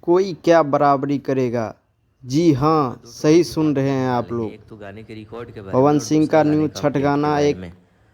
कोई क्या बराबरी करेगा। जी हाँ, सही सुन रहे हैं आप लोग। एक तो गाने के रिकॉर्ड के बारे में पवन और सिंह दूसरा का गाने न्यू का छठ अपडेट के गाना बारे एक में।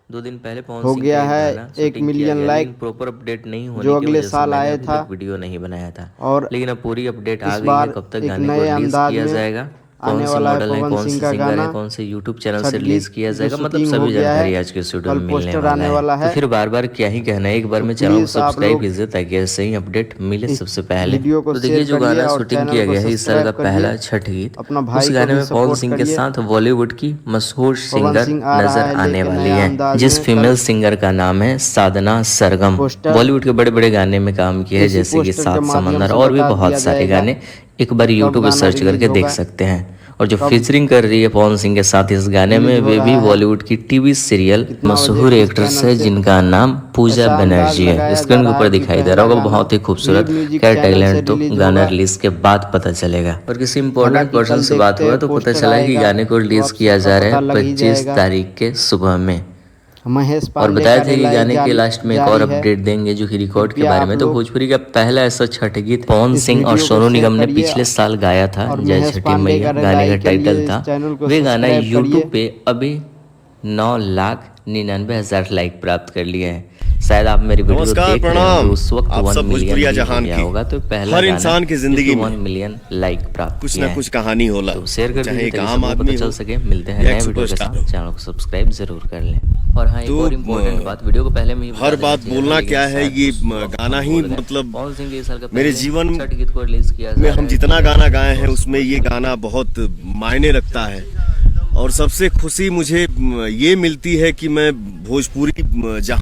2 दिन पहले पवन हो सिंह का गया एक है, गाना 1 शूटिंग किया मिलियन गया, लाइक लेकिन प्रॉपर अपडेट नहीं होने जो की अगले वजह से साल मैंने आया अभी था तक वीडियो नहीं बनाया था। और लेकिन अब पूरी अपडेट आ इस गई है, बार कब तक एक गाने को नए रिलीज़ अंदाज किया में जाएगा, कौन आने से वाला है मॉडल है, पवन कौन सिंह से का सिंगर है, गाना कौन से यूट्यूब चैनल छठ से रिलीज़ गीत किया जो जाएगा, मतलब शूटिंग हो सभी गया है, जानकारी आज के वीडियो कल में मिलने पोस्टर वाला आने है। वाला तो है। फिर बार बार क्या ही कहना है, एक बार तो में चैनल को प्लीज़ आप सब्सक्राइब लोग कीजिए ताकि ऐसे ही अपडेट मिले इस सबसे पहले। वीडियो को तो शेयर देखिए जो करिए गाना और शूटिंग चैनल किया को गया है इस साल का सब्सक्राइब करिए। पहला छठ गीत, अपना उस भाई को गाने भी में पवन सपोर्ट सिंह के करिए। साथ बॉलीवुड की मशहूर पवन सिंगर सिंह आ रहा नजर है आने लेके वाली नया हैं, अंदाज जिस में। फीमेल कल सिंगर का नाम है साधना सरगम। पोस्टर बॉलीवुड के बड़े बड़े गाने में काम किया है, इसी जैसे कि पोस्टर के सात माध्यम समंदर से और भी बता बहुत दिया सारे जाएगा गाने। एक बार कि कब यूट्यूब पे गाना सर्च रिलीज करके देख होगा, सकते हैं। और जो कब फीचरिंग कर रही है पवन सिंह के साथ इस गाने में, रिलीज हो वे भी रहा है, बॉलीवुड की टीवी सीरियल कितना बजे मशहूर किस एक्ट्रेस चैनल है से, जिनका नाम पूजा ऐसा अंदाज बनर्जी है। लगाया जा स्क्रीन के रहा ऊपर है कि दिखाई दे पहला रहा होगा, गाना बहुत ही लीड खूबसूरत। म्यूजिक खैर चैनल से टैलेंट तो रिलीज गाना होगा। रिलीज के बाद पता चलेगा। और किसी इंपॉर्टेंट हालांकि पर्सन कल से बात देखते हुआ हैं तो पता पोस्टर चला कि आएगा गाने को तो रिलीज आप किया सबका जा रहा पता है लग ही 25 जाएगा। तारीख के सुबह में। महेश और पांडे बताए का थे कि रिलाई गाने के लास्ट में एक और जारी है। अपडेट देंगे जो कि रिकॉर्ड के कृपया बारे आप में। तो लोग भोजपुरी का पहला ऐसा छठ गीत पवन इस सिंह और वीडियो को सोनू शेयर निगम ने करिए पिछले साल गाया था, और जय महेश छठी पांडे मैया का गाने का रिलाई के टाइटल लिए इस था। चैनल को वे गाना सब्सक्राइब करिए। यूट्यूब पे अभी 9,99,000 लाइक प्राप्त कर लिए हैं। शायद आप मेरी वीडियो नमस्कार, देख रहे प्रणाम। होंगे उस वक्त आप 1 सब मिलियन भोजपुरिया ही हो जहान गया की। होगा। तो पहला हर गाना इंसान की जो जिंदगी कि में 1 मिलियन लाइक प्राप्त कुछ किया ना है। कुछ कहानी होला। तो शेयर कर चाहे दीजिए एक ताकि आम सबको पता आदमी चल हो सके। मिलते हैं या नए एक वीडियो के सुपरस्टार साथ, हो। चैनल को सब्सक्राइब जरूर कर लें। और हाँ, एक तो और इम्पोर्टेंट बात वीडियो को पहले में ही बता हर देना बात चाहिए था, बोलना लेकिन क्या है, शायद ये उस वक्त गाना हम ही भूल गए। मतलब पवन सिंह के इस साल का मेरे पहले जीवन छठ गीत को रिलीज किया जा में रहा हम है। जितना गाना गाए हैं उसमें ये गाना बहुत मायने रखता है। और सबसे खुशी मुझे ये मिलती है कि मैं भोजपुरी जहाँ